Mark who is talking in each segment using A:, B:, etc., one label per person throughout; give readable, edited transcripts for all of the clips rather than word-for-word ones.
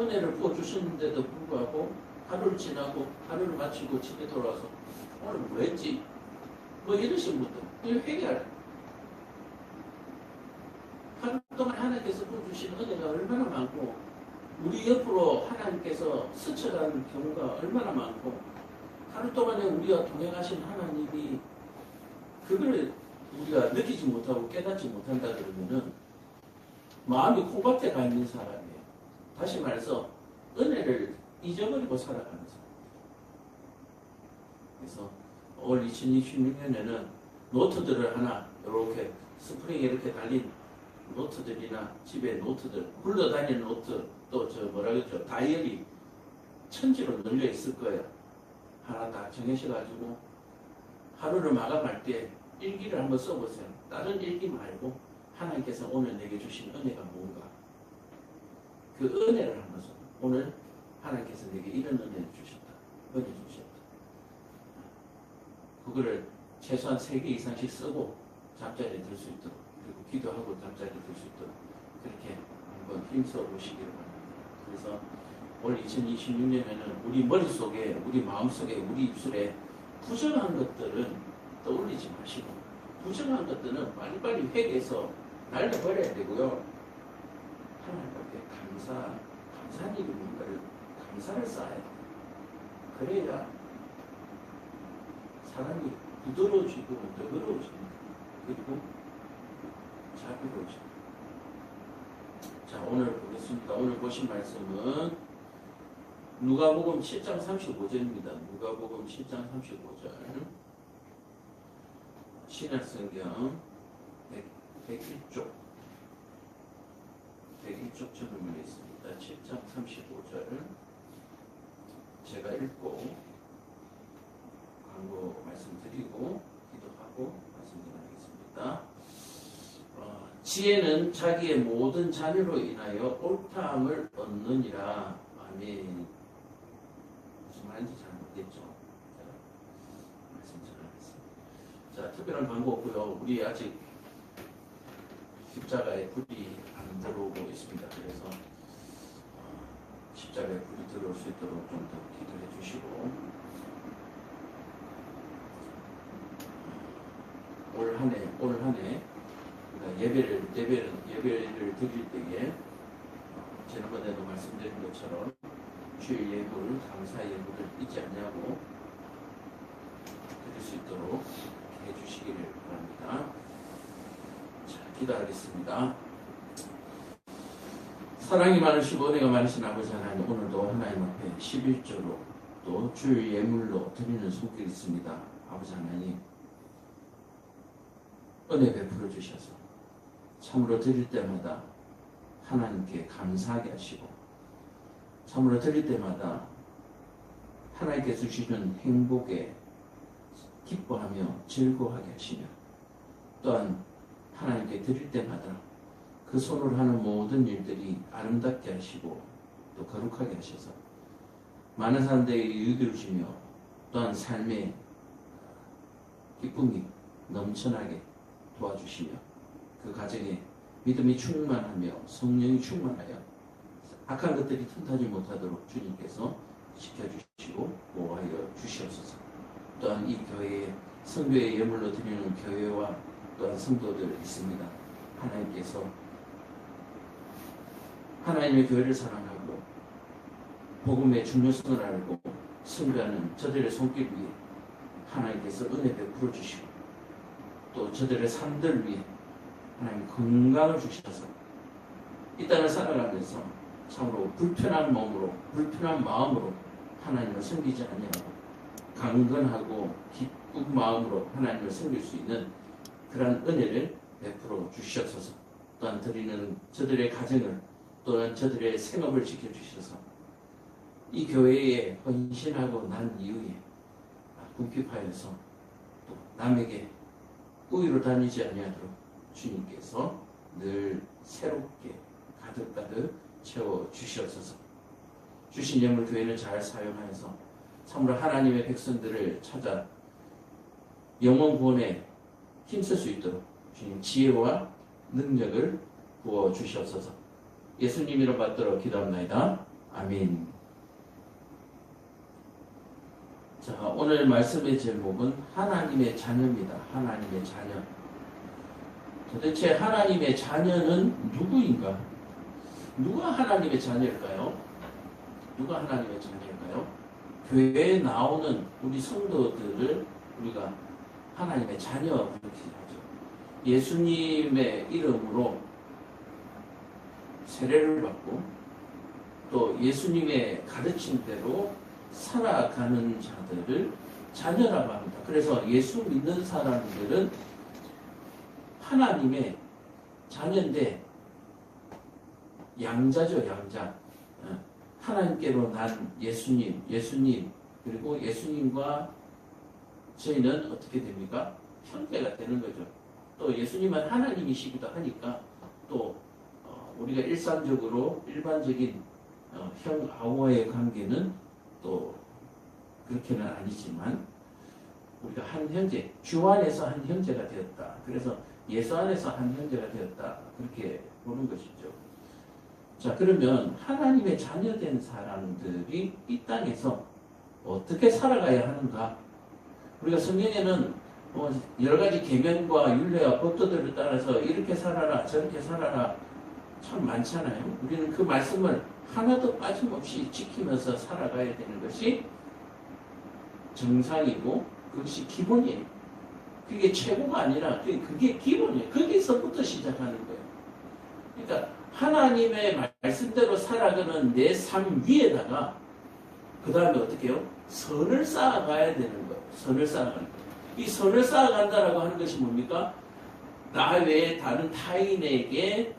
A: 은혜를 부어주셨는데도 불구하고 하루를 지나고 하루를 마치고 집에 돌아와서 오늘 뭐 했지? 뭐 이러신 분들 이거 회개하라. 하루 동안 하나님께서 부어주신 은혜가 얼마나 많고 우리 옆으로 하나님께서 스쳐가는 경우가 얼마나 많고 하루 동안에 우리와 동행하신 하나님이 그걸 우리가 느끼지 못하고 깨닫지 못한다 그러면은 마음이 콩밭에 가 있는 사람이에요. 다시 말해서 은혜를 잊어버리고 살아가는 사람. 그래서 올 2026년에는 노트들을 하나 이렇게 스프링에 이렇게 달린 노트들이나 집에 노트들 굴러다니는 노트 또 저 뭐라 그러죠 다이어리 천지로 널려 있을 거예요. 하나 딱 정해셔가지고 하루를 마감할 때 일기를 한번 써보세요. 다른 일기 말고 하나님께서 오늘 내게 주신 은혜가 뭔가 그 은혜를 한번 써. 오늘 하나님께서 내게 이런 은혜를 주셨다. 은혜 주셨다. 그거를 최소한 3개 이상씩 쓰고 잠자리에 들 수 있도록 그리고 기도하고 잠자리에 들 수 있도록 그렇게 한번 힘써 보시기를 바랍니다. 그래서 올 2026년에는 우리 머릿속에 우리 마음속에 우리 입술에 부정한 것들은 떠올리지 마시고 부정한 것들은 빨리빨리 회개해서 날려버려야 되고요. 하나님께 감사한 일이 뭔가를 감사를 쌓아야 돼요. 그래야 사람이 부드러워지고 너그러워집니다. 그리고 자비로워집니다. 자, 오늘 보겠습니다. 오늘 보신 말씀은 누가복음 7장 35절입니다. 누가복음 7장 35절 신약성경 101쪽 101쪽 전문에 있습니다. 7장 35절 제가 읽고 광고 말씀드리고 기도하고 말씀드리겠습니다. 지혜는 자기의 모든 자녀로 인하여 옳다함을 얻느니라. 아멘. 무슨 말인지 잘 모르겠죠. 말씀 전하겠습니다. 자, 특별한 광고 없고요. 우리 아직 십자가에 불이 안 들어오고 있습니다. 그래서 십자가에 불이 들어올 수 있도록 좀 더 기도해 주시고 올 한해 예배를 드릴 때에 지난번에도 말씀드린 것처럼 주일 예물, 감사 예물을 잊지 않냐고 드릴 수 있도록 해주시기를 바랍니다. 자, 기도하겠습니다. 사랑이 많으시고 은혜가 많으신 아버지 하나님, 오늘도 하나님 앞에 11조로 또 주일 예물로 드리는 손길이 있습니다. 아버지 하나님, 은혜 베풀어 주셔서 참으로 드릴 때마다 하나님께 감사하게 하시고 참으로 드릴 때마다 하나님께 주시는 행복에 기뻐하며 즐거워하게 하시며 또한 하나님께 드릴 때마다 그 손으로 하는 모든 일들이 아름답게 하시고 또 거룩하게 하셔서 많은 사람들에게 유익을 주시며 또한 삶의 기쁨이 넘쳐나게 도와주시며 그 가정에 믿음이 충만하며 성령이 충만하여 악한 것들이 틈타지 못하도록 주님께서 지켜주시고 보호하여 주시옵소서. 또한 이 교회에 성교의 예물로 드리는 교회와 또한 성도들 있습니다. 하나님께서 하나님의 교회를 사랑하고 복음의 중요성을 알고 성교하는 저들의 손길 위에 하나님께서 은혜 베풀어 주시고 또 저들의 삶들 위해 하나님 건강을 주셔서 이 땅을 살아가면서 참으로 불편한 몸으로 불편한 마음으로 하나님을 섬기지 아니하고 강건하고 기쁜 마음으로 하나님을 섬길 수 있는 그러한 은혜를 베풀어 주시옵소서. 또한 드리는 저들의 가정을 또한 저들의 생업을 지켜주셔서 이 교회에 헌신하고 난 이후에 궁핍하여서 또 남에게 우위로 다니지 아니하도록 주님께서 늘 새롭게 가득가득 채워주시옵소서. 주신 예물 교회는 잘 사용하여서 참으로 하나님의 백성들을 찾아 영원 구원에 힘쓸 수 있도록 주님 지혜와 능력을 부어주시옵소서. 예수님 이름 받들어 기도합나이다. 아멘. 자, 오늘 말씀의 제목은 하나님의 자녀입니다. 하나님의 자녀. 도대체 하나님의 자녀는 누구인가? 누가 하나님의 자녀일까요? 누가 하나님의 자녀일까요? 교회에 나오는 우리 성도들을 우리가 하나님의 자녀 그렇게 하죠. 예수님의 이름으로 세례를 받고 또 예수님의 가르침대로 살아가는 자들을 자녀라고 합니다. 그래서 예수 믿는 사람들은 하나님의 자녀인데 양자죠, 양자. 하나님께로 난 예수님, 그리고 예수님과 저희는 어떻게 됩니까? 형제가 되는 거죠. 또 예수님은 하나님이시기도 하니까 또 우리가 일반적인 형 아우와의 관계는 또 그렇게는 아니지만 우리가 한 형제, 주 안에서 한 형제가 되었다. 그래서 예수 안에서 한 형제가 되었다. 그렇게 보는 것이죠. 자, 그러면 하나님의 자녀된 사람들이 이 땅에서 어떻게 살아가야 하는가? 우리가 성경에는 여러 가지 계명과 율례와 법도들을 따라서 이렇게 살아라, 저렇게 살아라 참 많잖아요. 우리는 그 말씀을 하나도 빠짐없이 지키면서 살아가야 되는 것이 정상이고 그것이 기본이에요. 그게 최고가 아니라 그게 기본이에요. 거기서부터 시작하는 거예요. 그러니까 하나님의 말씀대로 살아가는 내 삶 위에다가 그 다음에 어떻게 해요? 선을 쌓아가야 되는 거예요. 선을 쌓아가는 거예요. 이 선을 쌓아간다라고 하는 것이 뭡니까? 나 외에 다른 타인에게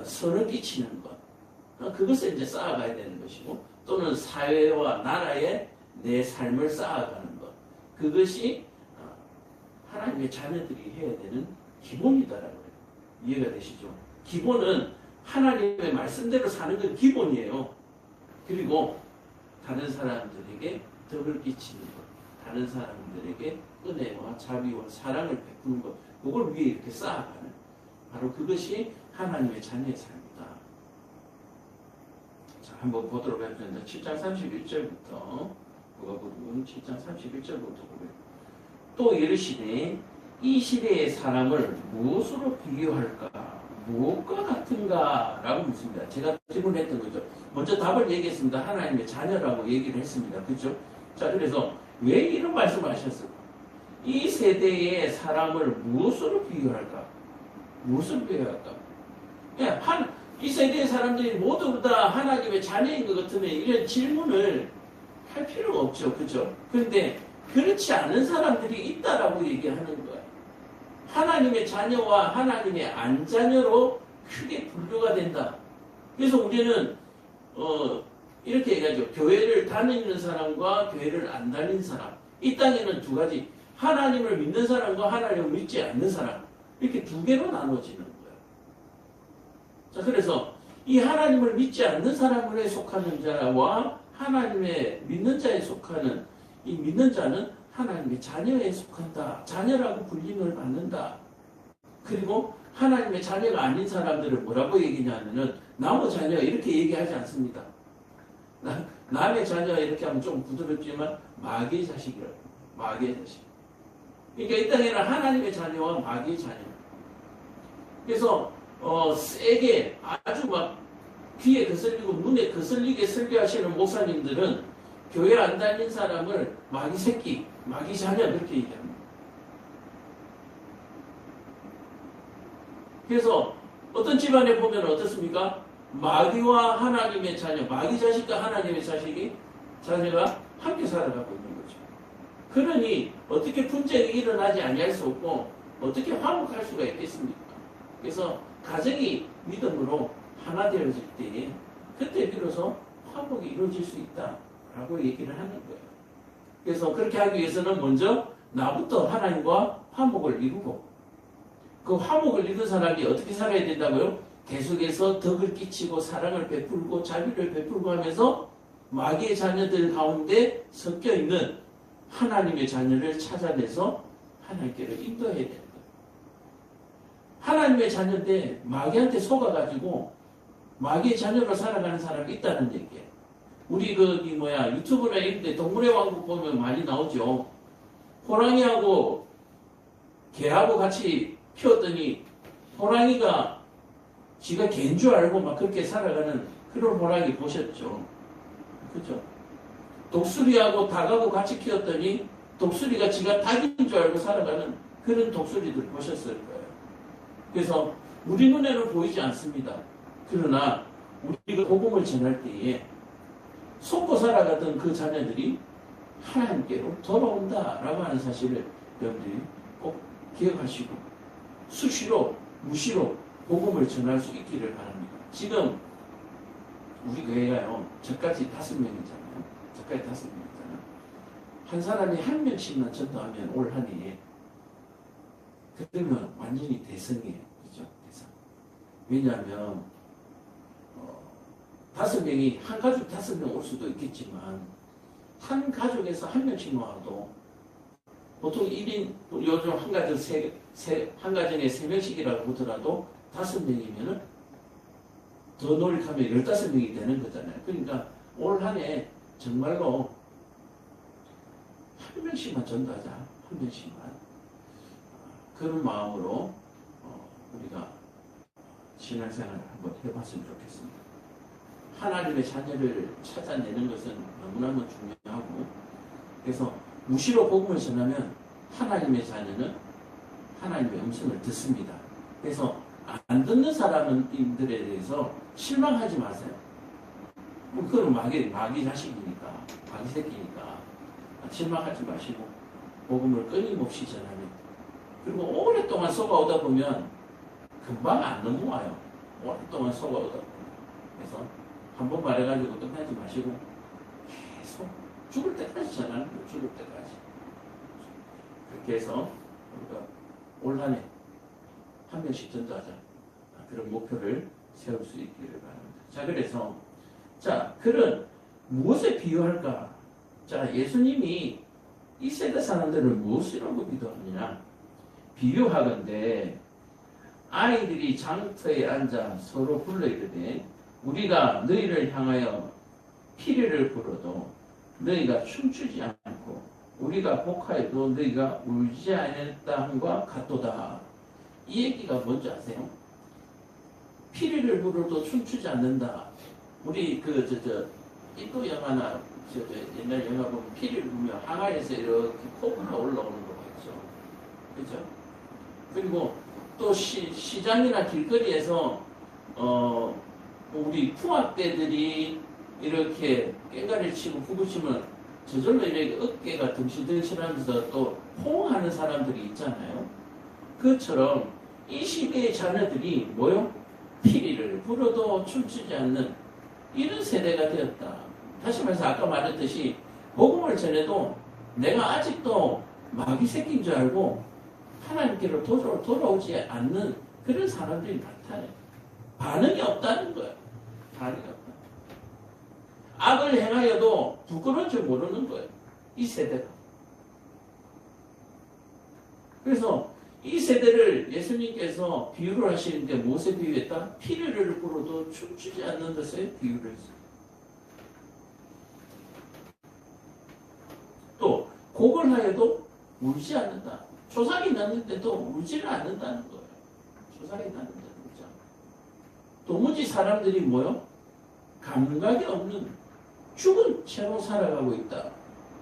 A: 선을 끼치는 것. 그것을 이제 쌓아가야 되는 것이고 또는 사회와 나라에 내 삶을 쌓아가는 것. 그것이 하나님의 자녀들이 해야 되는 기본이다라고 해요. 이해가 되시죠? 기본은 하나님의 말씀대로 사는 건 기본이에요. 그리고 다른 사람들에게 덕을 끼치는 것, 다른 사람들에게 은혜와 자비와 사랑을 베푸는 것, 그걸 위에 이렇게 쌓아가는 바로 그것이 하나님의 자녀의 삶이다. 자, 한번 보도록 하겠습니다. 7장 31절부터 누가복음 7장 31절부터 보고요. 또 이르시되 이 시대의 사람을 무엇으로 비교할까? 무엇과 같은가? 라고 묻습니다. 제가 질문했던 거죠. 먼저 답을 얘기했습니다. 하나님의 자녀라고 얘기를 했습니다. 그렇죠? 자, 그래서 왜 이런 말씀을 하셨을까? 이 세대의 사람을 무엇으로 비교할까? 무엇으로 비교할까? 이 세대의 사람들이 모두 다 하나님의 자녀인 것 같으면 이런 질문을 할 필요가 없죠. 그렇죠? 그런데 그렇지 않은 사람들이 있다라고 얘기하는 거예요. 하나님의 자녀와 하나님의 안자녀로 크게 분류가 된다. 그래서 우리는 이렇게 얘기하죠. 교회를 다니는 사람과 교회를 안 다니는 사람. 이 땅에는 두 가지. 하나님을 믿는 사람과 하나님을 믿지 않는 사람. 이렇게 두 개로 나눠지는 거예요. 자, 그래서 이 하나님을 믿지 않는 사람에 속하는 자와 하나님의 믿는 자에 속하는 이 믿는 자는 하나님의 자녀에 속한다. 자녀라고 불림을 받는다. 그리고 하나님의 자녀가 아닌 사람들을 뭐라고 얘기냐면은 남의 자녀 이렇게 얘기하지 않습니다. 남의 자녀 이렇게 하면 좀 부드럽지만 마귀의 자식이라고. 마귀의 자식. 그러니까 이 땅에는 하나님의 자녀와 마귀의 자녀. 그래서 세게 아주 막 귀에 거슬리고 눈에 거슬리게 설교하시는 목사님들은 교회 안 다닌 사람을 마귀 새끼, 마귀 자녀 그렇게 얘기합니다. 그래서 어떤 집안에 보면 어떻습니까? 마귀와 하나님의 자녀, 마귀 자식과 하나님의 자녀가 함께 살아가고 있는 거죠. 그러니 어떻게 분쟁이 일어나지 아니할 수 없고 어떻게 화목할 수가 있겠습니까? 그래서 가정이 믿음으로 하나 되어질 때에 그때 비로소 화목이 이루어질 수 있다라고 얘기를 하는 거예요. 그래서 그렇게 하기 위해서는 먼저 나부터 하나님과 화목을 이루고 그 화목을 이룬 사람이 어떻게 살아야 된다고요? 계속해서 덕을 끼치고 사랑을 베풀고 자비를 베풀고 하면서 마귀의 자녀들 가운데 섞여 있는 하나님의 자녀를 찾아내서 하나님께로 인도해야 되는 거예요. 하나님의 자녀인데 마귀한테 속아가지고 마귀의 자녀로 살아가는 사람이 있다는 얘기예요. 우리 유튜브나 이런 데 동물의 왕국 보면 많이 나오죠. 호랑이하고 개하고 같이 키웠더니 호랑이가 지가 개인 줄 알고 막 그렇게 살아가는 그런 호랑이 보셨죠. 그죠? 독수리하고 닭하고 같이 키웠더니 독수리가 지가 닭인 줄 알고 살아가는 그런 독수리들 보셨을 거예요. 그래서 우리 눈에는 보이지 않습니다. 그러나 우리가 복음을 전할 때에 속고 살아가던 그 자녀들이 하나님께로 돌아온다라고 하는 사실을 여러분들이 꼭 기억하시고 수시로 무시로 복음을 전할 수 있기를 바랍니다. 지금 우리 교회가요, 저까지 5명이잖아요. 저까지 5명이잖아요. 한 사람이 한 명씩만 전도하면 올 한 해에 그러면 완전히 대성이에요. 그죠? 대성. 왜냐하면 5명이 한 가족 5명 올 수도 있겠지만 한 가족에서 한 명씩만 와도 보통 1인 요즘 한 가정에 3명씩이라고 보더라도 5명이면은 더 노력하면 15명이 되는 거잖아요. 그러니까 올 한 해 정말로 한 명씩만 전도하자. 한 명씩만. 그런 마음으로 우리가 신앙생활을 한번 해봤으면 좋겠습니다. 하나님의 자녀를 찾아내는 것은 너무너무 중요하고, 그래서 무시로 복음을 전하면 하나님의 자녀는 하나님의 음성을 듣습니다. 그래서 안 듣는 사람들에 대해서 실망하지 마세요. 그건 마귀 자식이니까, 마귀 새끼니까 실망하지 마시고 복음을 끊임없이 전하면, 그리고 오랫동안 속아오다 보면 금방 안 넘어와요. 오랫동안 속아오다 보면. 그래서 한번 말해가지고 끝나지 마시고 계속 죽을 때까지 전하는 거예요. 죽을 때까지. 그렇게 해서 우리가 올 한 해 한 명씩 전도하자. 그런 목표를 세울 수 있기를 바랍니다. 자, 그래서 그런 무엇에 비유할까? 자, 예수님이 이 세대 사람들을 무엇이라고 비유하느냐? 비유하건대 아이들이 장터에 앉아 서로 불러이르되 우리가 너희를 향하여 피리를 불어도 너희가 춤추지 않고 우리가 복하여도 너희가 울지 않았다 함과 같도다. 이 얘기가 뭔지 아세요? 피리를 불어도 춤추지 않는다. 우리 인도 영화나 옛날 영화 보면 피리를 불면 항아리에서 이렇게 코가 올라오는 거 같죠. 그죠? 그리고 또 시장이나 길거리에서 우리 풍악대들이 이렇게 꽹과리를 치고 부부치면 저절로 이렇게 어깨가 덩실덩실하면서 또 호응하는 사람들이 있잖아요. 그처럼 이 시대의 자녀들이 뭐요? 피리를 불어도 춤추지 않는 이런 세대가 되었다. 다시 말해서 아까 말했듯이 복음을 전해도 내가 아직도 마귀 새끼인 줄 알고 하나님께로 돌아오지 않는 그런 사람들이 나타나요. 반응이 없다는 거예요. 반응이 없다. 악을 행하여도 부끄러운 줄 모르는 거예요. 이 세대가. 그래서 이 세대를 예수님께서 비유를 하시는데 무엇에 비유했다? 피리를 불어도 춤추지 않는 것에 비유를 했어요. 또 곡을 하여도 울지 않는다. 조상이 났는데도 울지를 않는다는 거예요. 조상이 났는데도 울지 않는다. 도무지 사람들이 뭐요? 감각이 없는 죽은 채로 살아가고 있다.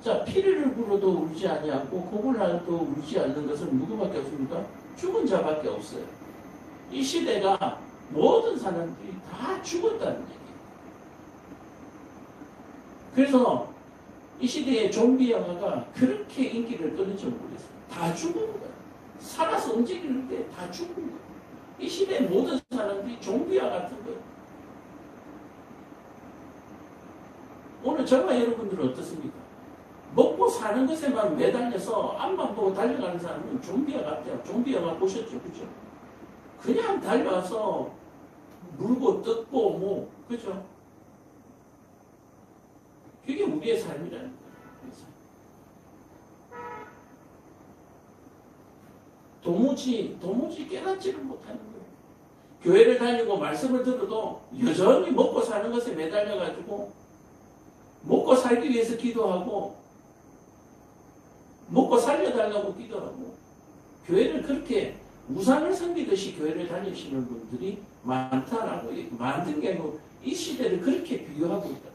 A: 자, 피리를 불어도 울지 아니하고 곡을 하여도 울지 않는 것은 누구밖에 없습니까? 죽은 자밖에 없어요. 이 시대가 모든 사람들이 다 죽었다는 얘기예요. 그래서 이 시대의 좀비 영화가 그렇게 인기를 끌는 줄 모르겠어요. 다 죽은 거예요. 살아서 움직이는데 다 죽은 거예요. 이 시대의 모든 사람들이 좀비와 같은 거예요. 오늘 저와 여러분들은 어떻습니까? 먹고 사는 것에만 매달려서 앞만 보고 달려가는 사람은 좀비와 같아요. 좀비 영화 보셨죠? 그죠? 그냥 달려와서 물고 뜯고 그죠? 그게 우리의 삶이라는 거예요. 도무지 깨닫지를 못하는 거예요. 교회를 다니고 말씀을 들어도 여전히 먹고 사는 것에 매달려가지고 먹고 살기 위해서 기도하고 먹고 살려달라고 기도하고 교회를 그렇게 우상을 섬기듯이 교회를 다니시는 분들이 많다라고 만든 게 아니고 이 시대를 그렇게 비교하고 있다.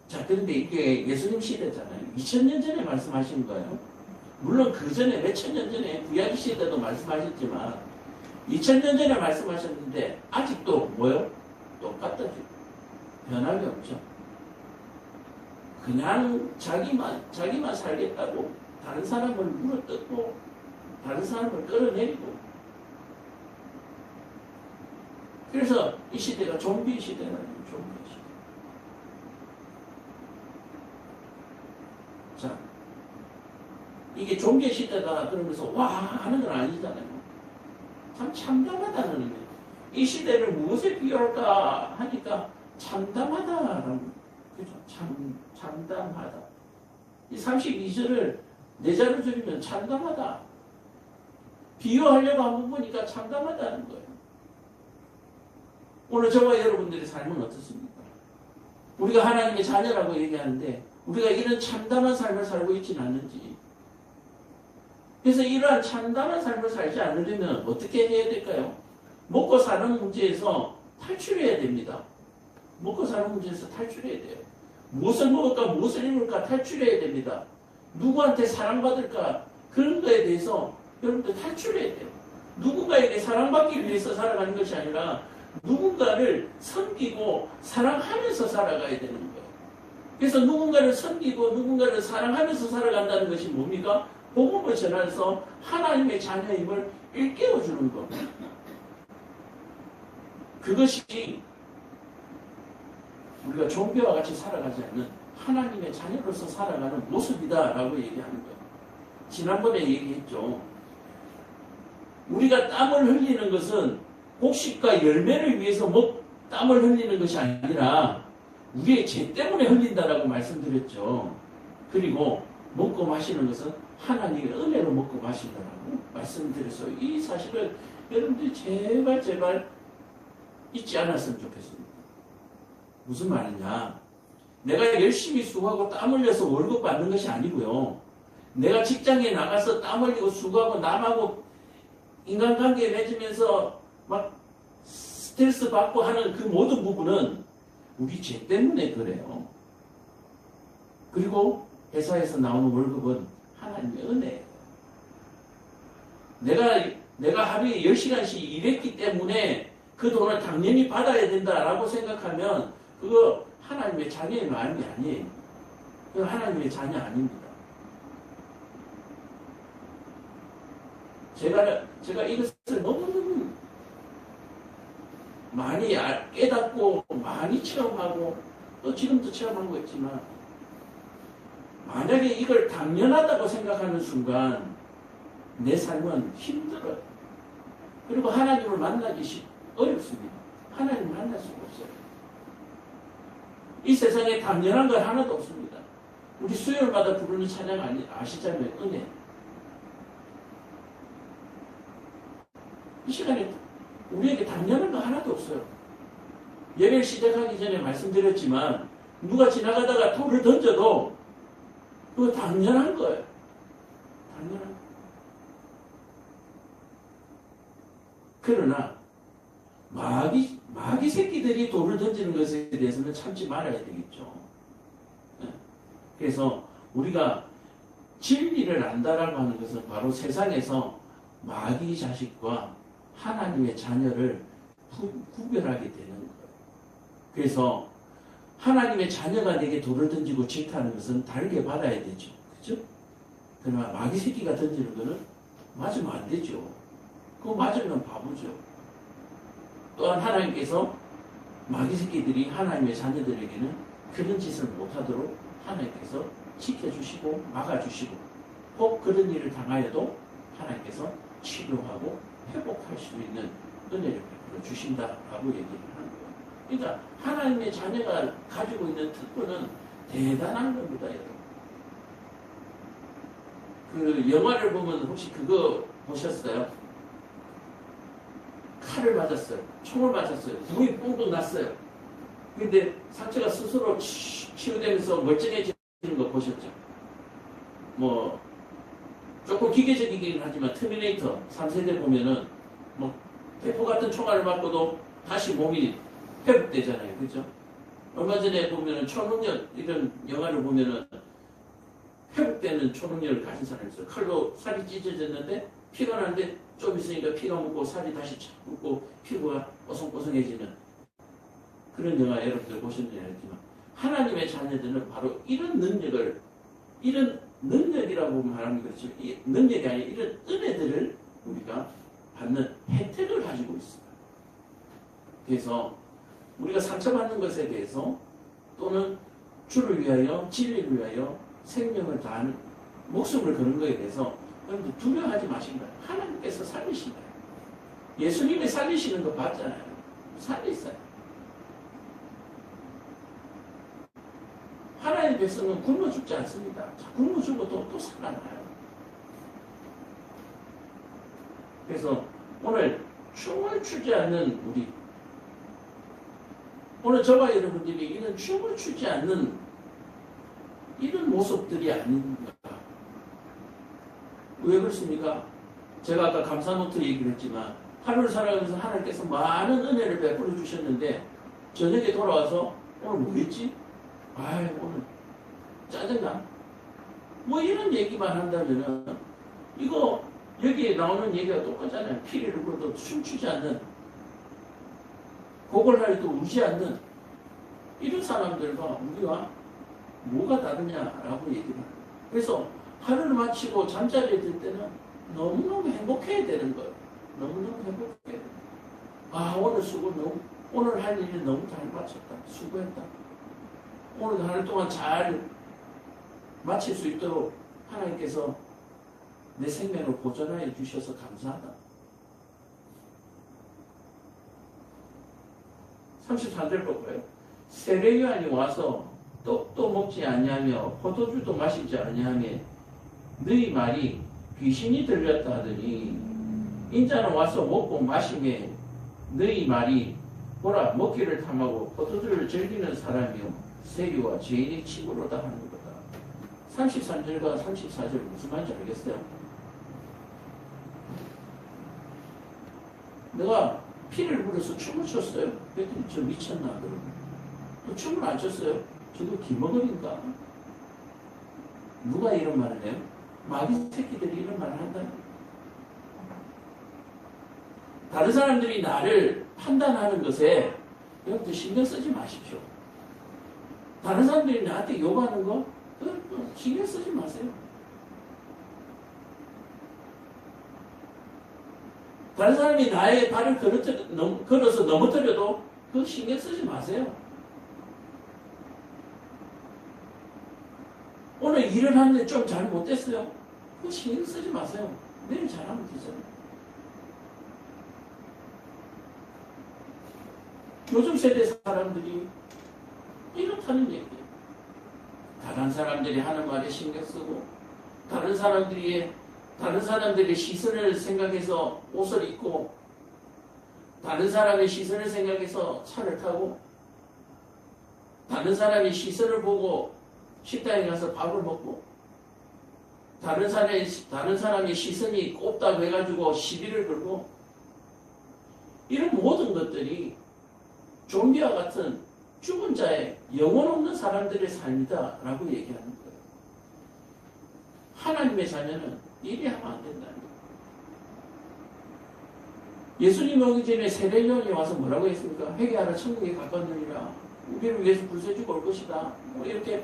A: 자, 그런데 이게 예수님 시대잖아요. 2000년 전에 말씀하신 거예요. 물론 그 전에 몇천 년 전에 구약 시대도 말씀하셨지만 2000년 전에 말씀하셨는데 아직도 뭐요? 똑같다. 변함이 없죠. 그냥 자기만 살겠다고 다른 사람을 물어뜯고 다른 사람을 끌어내리고 그래서 이 시대가 좀비 시대는 좀비 시대. 자, 이게 종교 시대다 그러면서 와 하는 건 아니잖아요. 참 참담하다는 의미. 이 시대를 무엇에 비유할까 하니까 참담하다라는 그죠? 참담하다. 이 32절을 내자로 줄이면 참담하다. 비유하려고 한번 보니까 참담하다는 거예요. 오늘 저와 여러분들의 삶은 어떻습니까? 우리가 하나님의 자녀라고 얘기하는데 우리가 이런 참담한 삶을 살고 있지는 않는지. 그래서 이러한 참담한 삶을 살지 않으려면 어떻게 해야 될까요? 먹고 사는 문제에서 탈출해야 됩니다. 먹고 사는 문제에서 탈출해야 돼요. 무엇을 먹을까 무엇을 입을까 탈출해야 됩니다. 누구한테 사랑받을까 그런 거에 대해서 여러분들 탈출해야 돼요. 누군가에게 사랑받기 위해서 살아가는 것이 아니라 누군가를 섬기고 사랑하면서 살아가야 되는 거예요. 그래서 누군가를 섬기고 누군가를 사랑하면서 살아간다는 것이 뭡니까? 복음을 전해서 하나님의 자녀임을 일깨워주는 겁니다. 그것이 우리가 좀비와 같이 살아가지 않는 하나님의 자녀로서 살아가는 모습이다라고 얘기하는 거예요. 지난번에 얘기했죠. 우리가 땀을 흘리는 것은 곡식과 열매를 위해서 땀을 흘리는 것이 아니라 우리의 죄 때문에 흘린다라고 말씀드렸죠. 그리고 먹고 마시는 것은 하나님의 은혜로 먹고 마신다라고 말씀드렸어요. 이 사실을 여러분들이 제발 잊지 않았으면 좋겠습니다. 무슨 말이냐? 내가 열심히 수고하고 땀 흘려서 월급 받는 것이 아니고요. 내가 직장에 나가서 땀 흘리고 수고하고 남하고 인간관계 맺으면서 막 스트레스 받고 하는 그 모든 부분은 우리 죄 때문에 그래요. 그리고 회사에서 나오는 월급은 하나님의 은혜예요. 내가 하루에 10시간씩 일했기 때문에 그 돈을 당연히 받아야 된다라고 생각하면 그거 하나님의 자녀의 마음이 아니에요. 그건 하나님의 자녀 아닙니다. 제가 이것을 너무너무 많이 깨닫고 많이 체험하고 또 지금도 체험하고 있지만 만약에 이걸 당연하다고 생각하는 순간 내 삶은 힘들어요. 그리고 하나님을 만나기 어렵습니다. 하나님을 만날 수가 없어요. 이 세상에 당연한 건 하나도 없습니다. 우리 수요일마다 부르는 찬양 아시잖아요. 은혜. 이 시간에 우리에게 당연한 거 하나도 없어요. 예배를 시작하기 전에 말씀드렸지만 누가 지나가다가 돌을 던져도 그거 당연한 거예요. 당연한 거예요. 그러나 마귀 새끼들이 돌을 던지는 것에 대해서는 참지 말아야 되겠죠. 그래서 우리가 진리를 안다라고 하는 것은 바로 세상에서 마귀 자식과 하나님의 자녀를 구별하게 되는 거예요. 그래서 하나님의 자녀가 내게 돌을 던지고 질타하는 것은 다르게 받아야 되죠. 그죠? 그러나 마귀 새끼가 던지는 것은 맞으면 안 되죠. 그거 맞으면 바보죠. 또한 하나님께서 마귀 새끼들이 하나님의 자녀들에게는 그런 짓을 못하도록 하나님께서 지켜주시고 막아주시고 혹 그런 일을 당하여도 하나님께서 치료하고 회복할 수 있는 은혜를 베풀어 주신다라고 얘기를 하는 거예요. 그러니까 하나님의 자녀가 가지고 있는 특권은 대단한 겁니다, 여러분. 그 영화를 보면 혹시 그거 보셨어요? 칼을 맞았어요. 총을 맞았어요. 불이 뿡뿡 났어요. 근데 상처가 스스로 치유되면서 멀쩡해지는 거 보셨죠? 뭐 조금 기계적이긴 하지만 터미네이터 3세대 보면은 뭐 대포 같은 총알을 맞고도 다시 몸이 회복되잖아요. 그죠? 얼마 전에 보면은 초능력 이런 영화를 보면은 회복되는 초능력을 가진 사람이 있어요. 칼로 살이 찢어졌는데 피가 나는데 좀 있으니까 피가 묻고 살이 다시 착 붙고 피부가 뽀송뽀송해지는 그런 영화 여러분들 보셨는지 알지만 하나님의 자녀들은 바로 이런 능력이라고 말하면 그렇지만 이 능력이 아니라 이런 은혜들을 우리가 받는 혜택을 가지고 있습니다. 그래서 우리가 상처받는 것에 대해서 또는 주를 위하여 진리를 위하여 생명을 다하는 목숨을 거는 것에 대해서 여러분들 두려워하지 마십니다. 하나님께서 살리신다. 예수님이 살리시는 거 봤잖아요. 살리세요. 하나님의 백성은 굶어 죽지 않습니다. 굶어 죽어도 또 살아나요. 그래서 오늘 춤을 추지 않는 우리, 오늘 저와 여러분들이 이런 춤을 추지 않는 이런 모습들이 아닌가. 왜 그렇습니까? 제가 아까 감사노트 얘기를 했지만 하루를 살아가면서 하나님께서 많은 은혜를 베풀어 주셨는데 저녁에 돌아와서 오늘 뭐 했지? 아이 오늘 짜증나? 뭐 이런 얘기만 한다면은 이거 여기에 나오는 얘기가 똑같잖아요. 피리를 불어도 춤추지 않는 곡을 하여도 울지 않는 이런 사람들과 우리가 뭐가 다르냐라고 얘기를 합니다. 그래서 하루를 마치고 잠자리에 들 때는 너무너무 행복해야 되는 거예요. 너무너무 행복해야 되는 거예요. 아 오늘 오늘 할 일이 너무 잘 마쳤다. 수고했다. 오늘 하루 동안 잘 마칠 수 있도록 하나님께서 내 생명을 보존하여 주셔서 감사하다. 33절 볼까요? 세례요한이 와서 떡도 먹지 아니하며 포도주도 마시지 아니하며 너희 말이 귀신이 들렸다 하더니 인자는 와서 먹고 마시며 너희 말이 보라 먹기를 탐하고 포도주를 즐기는 사람이요 세리와 죄인의 친구로다 하는 거다. 33절과 34절 무슨 말인지 알겠어요? 내가 피를 불어서 춤을 췄어요. 그랬더니 저 미쳤나 그러면 또 춤을 안 췄어요. 저도 기머거린가? 누가 이런 말을 해요? 마귀 새끼들이 이런 말을 한다는 거예요. 다른 사람들이 나를 판단하는 것에 여러분들 신경 쓰지 마십시오. 다른 사람들이 나한테 욕하는 거 신경 쓰지 마세요. 다른 사람이 나의 발을 걸어서 넘어뜨려도 그거 신경 쓰지 마세요. 오늘 일을 하는데 좀 잘못됐어요. 그거 신경 쓰지 마세요. 내일 잘하면 되잖아요. 요즘 세대 사람들이 이렇다는 얘기예요. 다른 사람들이 하는 말에 신경 쓰고 다른 사람들의 시선을 생각해서 옷을 입고 다른 사람의 시선을 생각해서 차를 타고 다른 사람의 시선을 보고 식당에 가서 밥을 먹고 다른 사람의 시선이 꼽다고 해가지고 시비를 걸고 이런 모든 것들이 좀비와 같은 죽은 자의 영혼 없는 사람들의 삶이다 라고 얘기하는 거예요. 하나님의 자녀는 이리 하면 안 된다는 거예요. 예수님 오기 전에 세례요한이 와서 뭐라고 했습니까? 회개하라 천국에 가까웠느니라. 우리를 위해서 불세주고 올 것이다. 뭐 이렇게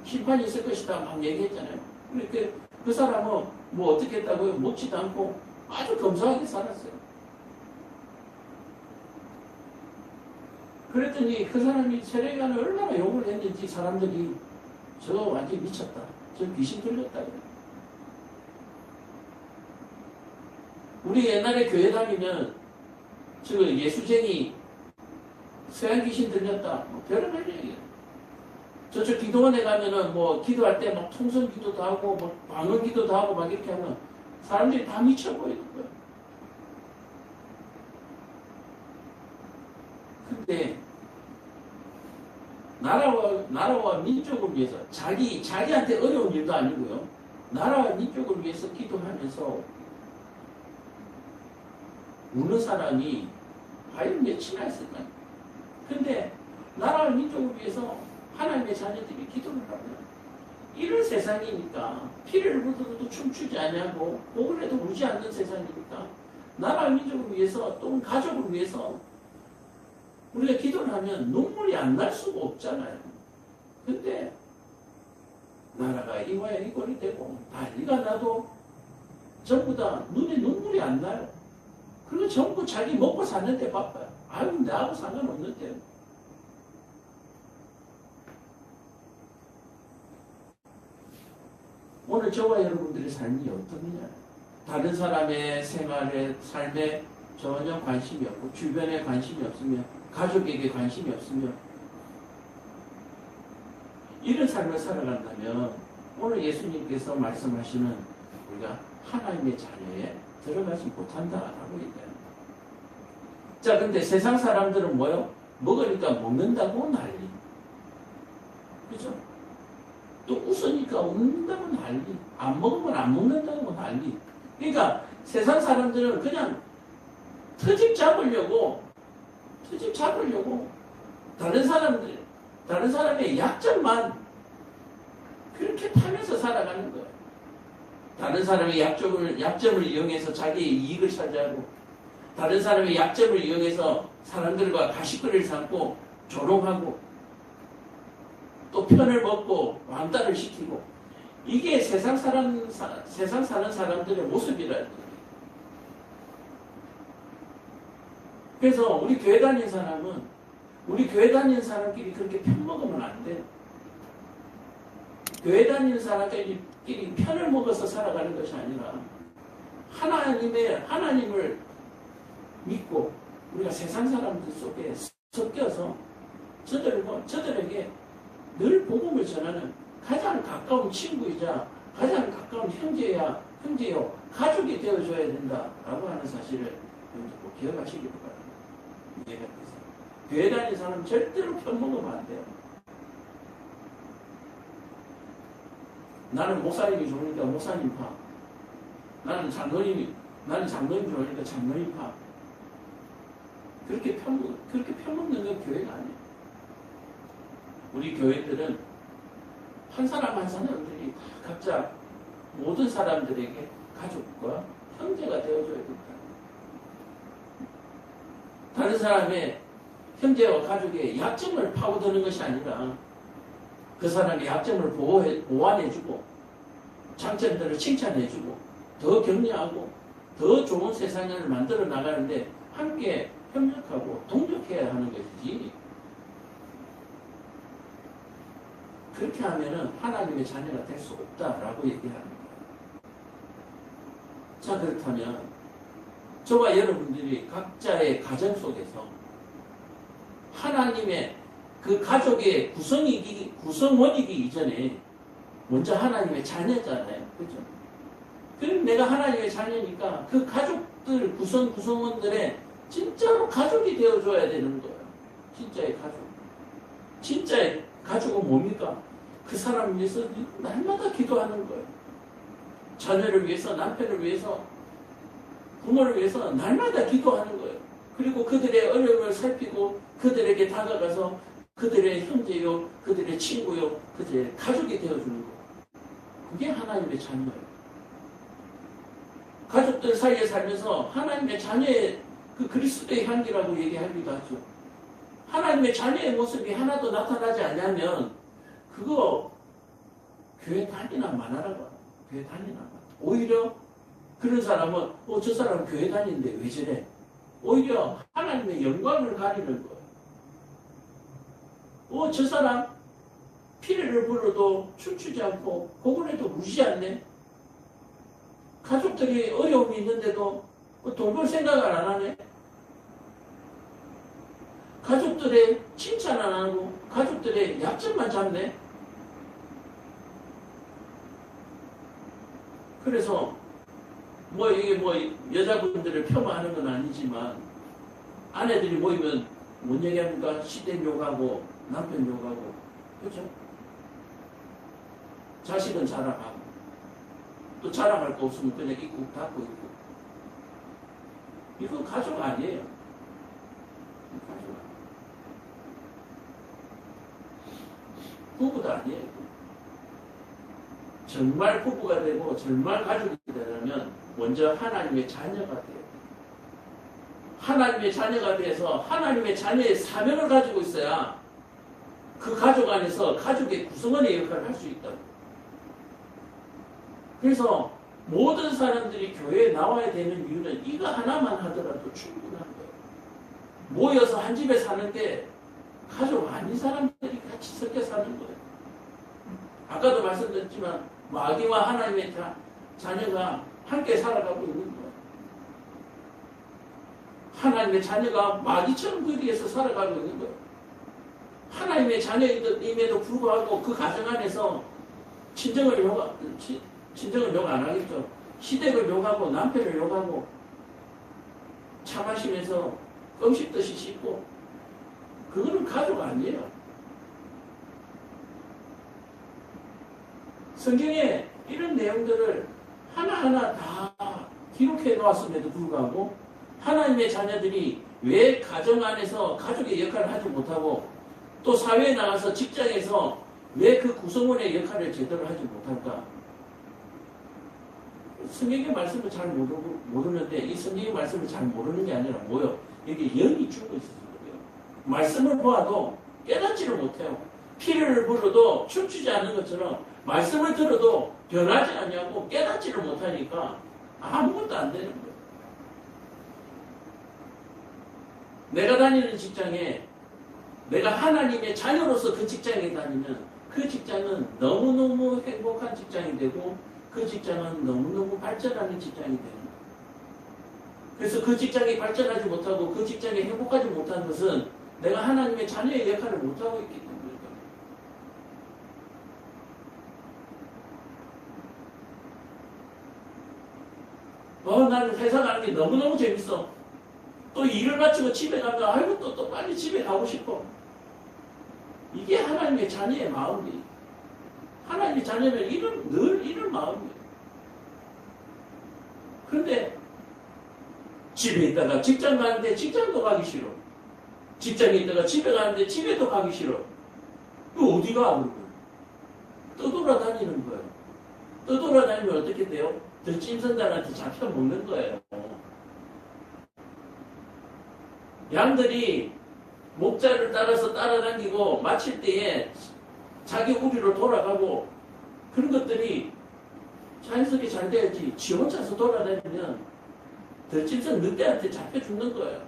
A: 심판이 있을 것이다 막 얘기했잖아요. 그렇게 그 사람은 뭐 어떻게 했다고요? 묻지도 않고 아주 검소하게 살았어요. 그랬더니 그 사람이 세례요한을 얼마나 욕을 했는지 사람들이 저거 완전히 미쳤다. 저 귀신 들렸다. 우리 옛날에 교회 다니면 저 예수쟁이 서양 귀신 들렸다. 뭐 별의별 얘기예요. 저쪽 기도원에 가면은 뭐 기도할 때 막 통성 기도도 하고 뭐 방언 기도도 하고 막 이렇게 하면 사람들이 다 미쳐 보이는 거예요. 나라와 민족을 위해서 자기한테 어려운 일도 아니고요. 나라와 민족을 위해서 기도하면서 우는 사람이 과연 몇이나 있을까요? 근데 나라와 민족을 위해서 하나님의 자녀들이 기도를 하면 이런 세상이니까 피를 묻어도 춤추지 아니하고 목을 해도 울지 않는 세상이니까 나라와 민족을 위해서 또는 가족을 위해서 우리가 기도를 하면 눈물이 안 날 수가 없잖아요. 근데 나라가 이와야 이꼴이 되고 난리가 나도 전부 다 눈에 눈물이 안 나요. 그리고 전부 자기 먹고 사는데 바빠요. 아유, 나하고 상관없는데. 오늘 저와 여러분들의 삶이 어떠느냐. 다른 사람의 생활에, 삶에 전혀 관심이 없고, 주변에 관심이 없으며, 가족에게 관심이 없으며, 이런 삶을 살아간다면, 오늘 예수님께서 말씀하시는 우리가 하나님의 자녀에 들어가지 못한다라고 얘기합니다. 자, 근데 세상 사람들은 뭐요? 먹으니까 먹는다고 난리. 그죠? 또 웃으니까 웃는다고 난리. 안 먹으면 안 먹는다고 난리. 그러니까 세상 사람들은 그냥 트집 잡으려고 다른 사람의 약점만 그렇게 타면서 살아가는 거예요. 다른 사람의 약점을 이용해서 자기의 이익을 차지하고, 다른 사람의 약점을 이용해서 사람들과 가십거리를 삼고 조롱하고 또 편을 먹고 왕따를 시키고, 이게 세상 사는 사람들의 모습이라. 그래서 우리 교회 다니는 사람끼리 그렇게 편먹으면 안 돼요. 교회 다니는 사람끼리 편을 먹어서 살아가는 것이 아니라 하나님을 믿고 우리가 세상 사람들 속에 섞여서 저들에게 늘 복음을 전하는 가장 가까운 친구이자 가장 가까운 형제요 가족이 되어줘야 된다라고 하는 사실을 꼭 기억하시기 바랍니다. 교회 다니는 사람은 절대로 편먹으면 안 돼요. 나는 목사님이 좋으니까 목사님 파. 나는 장로님 좋으니까 장로님 파. 그렇게 편먹는 건 교회가 아니에요. 우리 교회들은 한 사람 한 사람들이 각자 모든 사람들에게 가족과 형제가 되어줘야 된다. 다른 사람의 형제와 가족의 약점을 파고드는 것이 아니라 그 사람의 약점을 보완해주고 장점들을 칭찬해주고 더 격려하고 더 좋은 세상을 만들어 나가는데 함께 협력하고 동력해야 하는 것이지, 그렇게 하면은 하나님의 자녀가 될 수 없다라고 얘기합니다. 자, 그렇다면 저와 여러분들이 각자의 가정 속에서 하나님의 그 가족의 구성원이기 이전에 먼저 하나님의 자녀잖아요. 그죠? 그럼 내가 하나님의 자녀니까 그 가족들, 구성원들의 진짜로 가족이 되어줘야 되는 거예요. 진짜의 가족. 진짜의 가족은 뭡니까? 그 사람을 위해서 날마다 기도하는 거예요. 자녀를 위해서, 남편을 위해서, 부모를 위해서 날마다 기도하는 거예요. 그리고 그들의 어려움을 살피고 그들에게 다가가서 그들의 형제요, 그들의 친구요, 그들의 가족이 되어주는 거예요. 그게 하나님의 자녀예요. 가족들 사이에 살면서 하나님의 자녀의 그 그리스도의 향기라고 얘기하기도 하죠. 하나님의 자녀의 모습이 하나도 나타나지 않으면 그거 교회 다니나 마나라고. 교회 다니나 마나. 오히려 그런 사람은 저 사람은 교회 다니는데 왜 저래? 오히려 하나님의 영광을 가리는 거예요. 저 사람 피리를 불러도 춤추지 않고 곡을 해도 울지 않네. 가족들이 어려움이 있는데도 돈 벌 생각을 안 하네. 가족들의 칭찬 안 하고 가족들의 약점만 잡네. 그래서 이게 여자분들을 폄하하는 건 아니지만 아내들이 모이면 뭔 얘기합니까? 시댁 욕하고 남편 욕하고, 그죠? 자식은 자랑하고, 또 자랑할 거 없으면 그냥 입고 닫고 있고. 이거 가족 아니에요. 가족 아니에요. 부부도 아니에요. 정말 부부가 되고 정말 가족이 되려면 먼저 하나님의 자녀가 돼요. 하나님의 자녀가 돼서 하나님의 자녀의 사명을 가지고 있어야 그 가족 안에서 가족의 구성원의 역할을 할 수 있다고. 그래서 모든 사람들이 교회에 나와야 되는 이유는 이거 하나만 하더라도 충분한 거예요. 모여서 한 집에 사는 게 가족 아닌 사람들이 같이 섞여 사는 거예요. 아까도 말씀드렸지만 마귀와 하나님의 자녀가 함께 살아가고 있는 거예요. 하나님의 자녀가 마귀처럼 그 위에서 살아가고 있는 거예요. 하나님의 자녀임에도 불구하고 그 가정 안에서 친정을 욕 안 하겠죠. 시댁을 욕하고 남편을 욕하고 차 마시면서 껌 씹듯이 씹고, 그거는 가족 아니에요. 성경에 이런 내용들을 하나하나 다 기록해 놓았음에도 불구하고 하나님의 자녀들이 왜 가정 안에서 가족의 역할을 하지 못하고 또 사회에 나가서 직장에서 왜 그 구성원의 역할을 제대로 하지 못할까? 성경의 말씀을 잘 모르는데, 이 성경의 말씀을 잘 모르는 게 아니라 뭐요? 여기 영이 죽어 있어서 그래요. 말씀을 보아도 깨닫지를 못해요. 피를 불어도 춤추지 않는 것처럼 말씀을 들어도 변하지 않냐고 깨닫지를 못하니까 아무것도 안 되는 거예요. 내가 다니는 직장에 내가 하나님의 자녀로서 그 직장에 다니면 그 직장은 너무너무 행복한 직장이 되고 그 직장은 너무너무 발전하는 직장이 되는 거예요. 그래서 그 직장이 발전하지 못하고 그 직장에 행복하지 못한 것은 내가 하나님의 자녀의 역할을 못하고 있기 때문입니다. 나는 회사 가는 게 너무너무 재밌어. 또 일을 마치고 집에 가면 아이고 또 빨리 집에 가고 싶어. 이게 하나님의 자녀의 마음이에요. 하나님의 자녀는 늘 이런 마음이에요. 그런데 집에 있다가 직장 가는데 직장도 가기 싫어. 직장에 있다가 집에 가는데 집에도 가기 싫어. 이거 어디가? 떠돌아다니는 거예요. 떠돌아다니면 어떻게 돼요? 들짐승들한테 잡혀 먹는 거예요. 양들이 목자를 따라서 따라다니고 마칠 때에 자기 우리로 돌아가고 그런 것들이 자연스럽게 잘 돼야지. 지 혼자서 돌아다니면 들짐승 늑대한테 잡혀 죽는 거예요.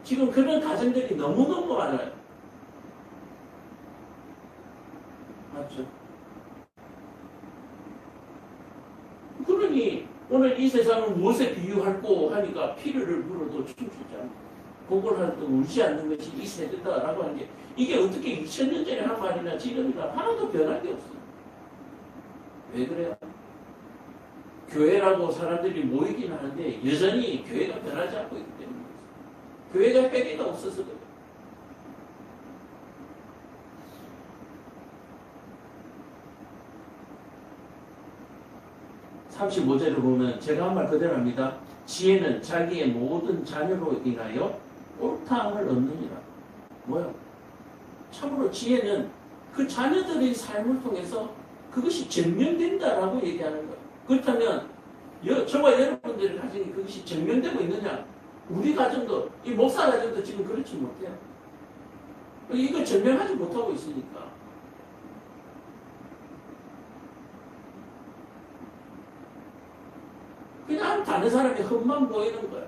A: 지금 그런 가정들이 너무너무 많아요. 맞죠? 그러니 오늘 이 세상은 무엇에 비유할고 하니까 피를 불어도 춤추지 않고 곡을 하도 울지 않는 것이 이 세대다라고 하는 게, 이게 어떻게 2000년 전에 한 말이나 지금이나 하나도 변한 게 없어요. 왜 그래요? 교회라고 사람들이 모이긴 하는데 여전히 교회가 변하지 않고 있기 때문에 교회가 회개가 없어서 그래요. (35절을) 보면 제가 한 말 그대로 합니다. 지혜는 자기의 모든 자녀로 인하여 옳다함을 얻느니라. 뭐요? 참으로 지혜는 그 자녀들의 삶을 통해서 그것이 증명된다라고 얘기하는 거예요. 그렇다면 저와 여러분들의 가정이 그것이 증명되고 있느냐? 우리 가정도, 이 목사 가정도 지금 그렇지 못해요. 이걸 증명하지 못하고 있으니까. 그냥 다른 사람의 흠만 보이는 거야.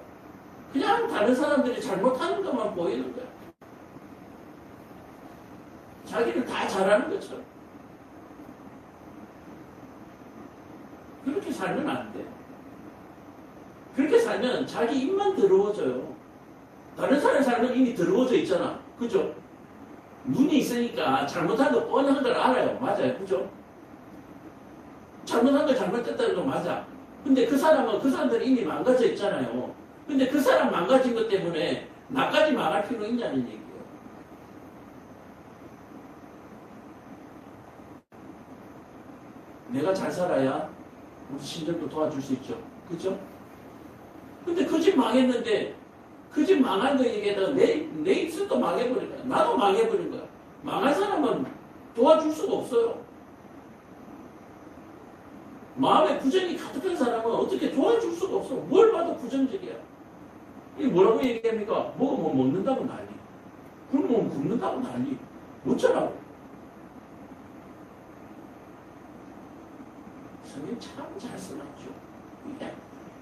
A: 그냥 다른 사람들이 잘못하는 것만 보이는 거야. 자기는 다 잘하는 것처럼. 그렇게 살면 안 돼. 그렇게 살면 자기 입만 더러워져요. 다른 사람 살면 이미 더러워져 있잖아. 그죠? 눈이 있으니까 잘못한 거 뻔한 걸 알아요. 맞아요. 그죠? 잘못한 거 잘못됐다는 거 맞아. 근데 그 사람들은 이미 망가져 있잖아요. 근데 그 사람 망가진 것 때문에 나까지 망할 필요 있냐는 얘기. 내가 잘 살아야 우리 친정도 도와줄 수 있죠. 그죠? 근데 그 집 망했는데 그 집 망한 거 얘기에다가 내 입술도 망해버린 거야. 나도 망해버린 거야. 망한 사람은 도와줄 수가 없어요. 마음에 부정이 가득한 사람은 어떻게 도와줄 수가 없어. 뭘 봐도 부정적이야. 이게 뭐라고 얘기합니까? 먹으면 먹는다고 난리. 굶으면 굶는다고 난리. 어쩌라고. 성경 참 잘 써놨죠.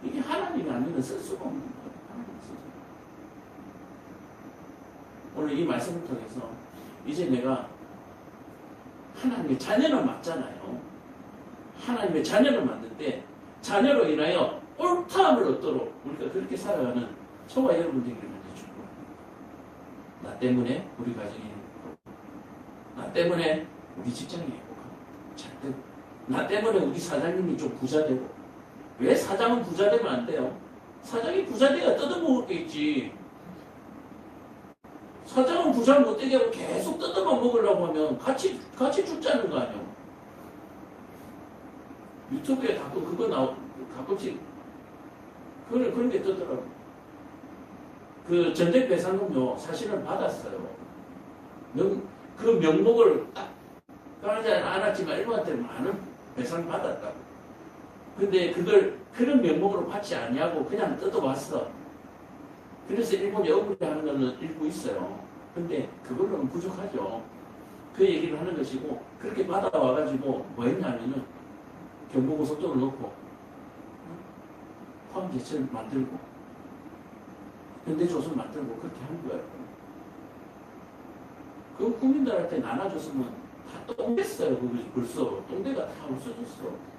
A: 이게 하나님이 아니면 쓸 수가 없는 거예요. 하나님 쓸 수가. 오늘 이 말씀을 통해서 이제 내가 하나님의 자녀를 맞잖아요. 하나님의 자녀를 맞는데 자녀로 인하여 옳다함을 얻도록 우리가 그렇게 살아가는 저와 여러분들에게 주고 나 때문에 우리 가정이 행복하고 나 때문에 우리 직장이 행복하고 잘 되고 나 때문에 우리 사장님이 좀 부자 되고 왜 사장은 부자 되면 안 돼요? 사장이 부자 돼야 뜯어먹을 게 있지. 사장은 부자 못 되게 하고 계속 뜯어만 먹으려고 하면 같이 죽자는 거 아니에요. 유튜브에 가끔 그거 가끔씩 그런 게 뜨더라고. 그 전쟁 배상금요 사실은 받았어요. 그 명목을 딱 까지 않았지만 일본한테 많은 배상 받았다고. 근데 그런 명목으로 받지 아니하고 그냥 뜯어왔어. 그래서 일본이 억울해하는 거는 일부 있어요. 근데 그걸로는 부족하죠. 그 얘기를 하는 것이고 그렇게 받아와가지고 뭐 했냐면은 경부고속도로 놓고 포항제철 만들고 현대조선 만들고 그렇게 한 거예요. 그 국민들한테 나눠줬으면 다 똥됐어요. 벌써 똥대가 다 없어졌어.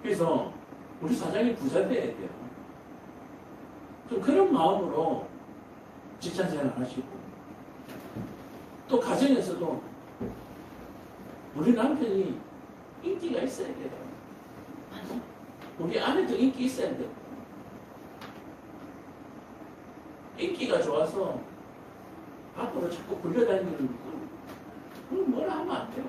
A: 그래서 우리 사장이 부자 돼야 돼요. 좀 그런 마음으로 직장생활 하시고 또 가정에서도 우리 남편이 인기가 있어야 돼요. 우리 아내도 인기 있어야 돼요. 인기가 좋아서 밖으로 자꾸 굴려다니는 그건 뭐라 하면 안 돼요.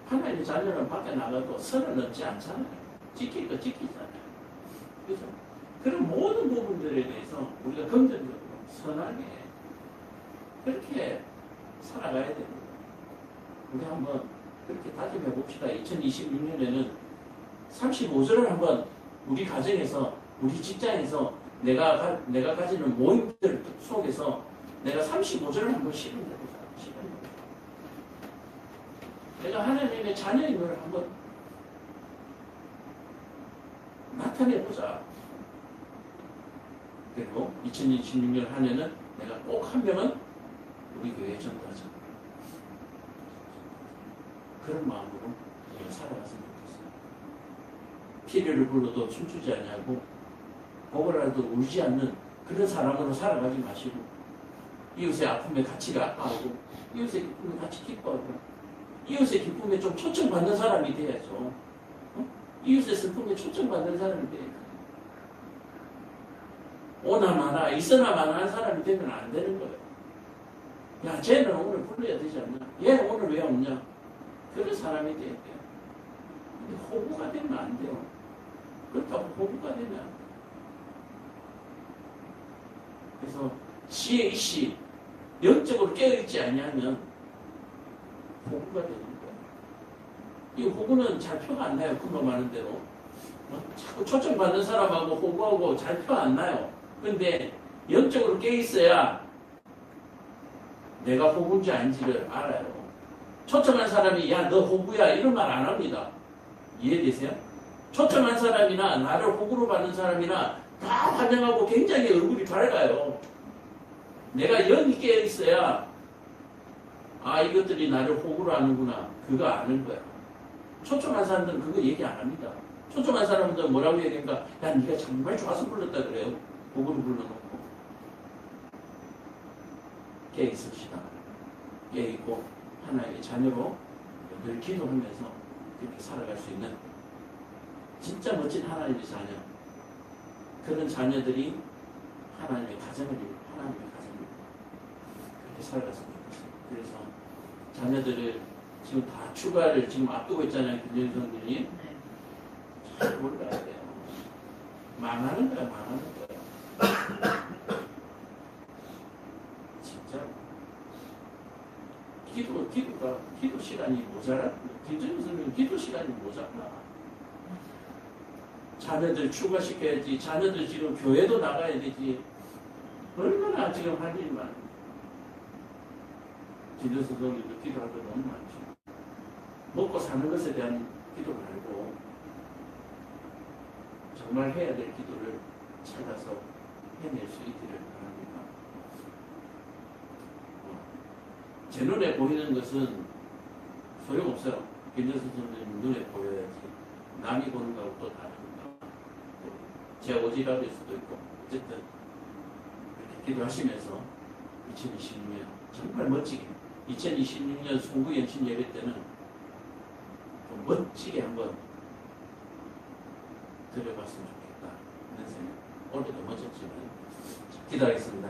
A: 하나님의 자녀는 밖에 나가도 선을 넘지 않잖아요. 지킬 거 지키잖아요. 그래서 그런 모든 부분들에 대해서 우리가 긍정적으로 선하게 그렇게 살아가야 됩니다. 우리 한번 그렇게 다짐해 봅시다. 2026년에는 35절을 한번 우리 가정에서 우리 직장에서 내가 가지는 모임들 속에서 내가 35절을 한번 실현해보자. 내가 하나님의 자녀임을 한번 나타내보자. 그리고 2026년 한 해는 내가 꼭 한 명은 우리 교회에 전도하자. 그런 마음으로 우리가 살아갔으면 좋겠어요. 피리를 불러도 춤추지 아니하고 보고라도 울지 않는 그런 사람으로 살아가지 마시고 이웃의 아픔에 같이 아파하고 이웃의 기쁨에 같이 기뻐하고 이웃의 기쁨에 좀 초청받는 사람이 돼야죠. 이웃의 슬픔에 초청받는 사람이 돼야죠. 오나 마나 있으나 마나 한 사람이 되면 안 되는 거예요. 야, 쟤는 오늘 불러야 되지 않나? 얘 오늘 왜 없냐? 그런 사람이 돼야 돼요. 근데 호구가 되면 안 돼요. 그렇다고 호구가 되면 안 돼요. 그래서 지혜 이씨 영적으로 깨어있지 아니하면 호구가 되는 거예요. 이 호구는 잘 표가 안 나요. 금방 많은 대로. 자꾸 초청받는 사람하고 호구하고 잘 표 안 나요. 근데 영적으로 깨어있어야 내가 호구인지 아닌지를 알아요. 초청한 사람이 야 너 호구야 이런 말 안 합니다. 이해되세요? 초청한 사람이나 나를 호구로 받는 사람이나 다 환영하고 굉장히 얼굴이 밝아요. 내가 영이 깨어있어야 아 이것들이 나를 호구로 하는구나 그거 아는 거야. 초청한 사람들은 그거 얘기 안 합니다. 초청한 사람들은 뭐라고 얘기하니까 야 네가 정말 좋아서 불렀다 그래요. 호구로 불러놓고 깨어있읍시다. 깨어있고 하나의 자녀로 늘 기도하면서 그렇게 살아갈 수 있는 진짜 멋진 하나님의 자녀 그런 자녀들이 하나님의 가정을 그렇게 살아갔으면 좋겠어요. 그래서 자녀들을 지금 다 출가를 지금 앞두고 있잖아요. 김정성 교님.
B: 네.
A: 잘 몰라야 돼요. 망하는 거야, 망하는 거야. 진짜. 기도 시간이 모자라. 김정성 교님 기도 시간이 모자라. 자녀들 출가시켜야지. 자녀들 지금 교회도 나가야 되지. 얼마나 지금 할 일만. 김정성 교님도 기도할 거 너무 많죠. 먹고 사는 것에 대한 기도 말고 정말 해야 될 기도를 찾아서 해낼 수 있기를 바랍니다. 제 눈에 보이는 것은 소용없어요. 김정수 선생님 눈에 보여야지. 남이 보는 거하고 또 다릅니다. 제 오지랖일 수도 있고 어쨌든 이렇게 기도하시면서 2026년 정말 멋지게 2026년 송구연신 예배 때는 좀 멋지게 한번 드려봤으면 좋겠다. 이런 생각. 오늘도 멋졌지만 기도하겠습니다.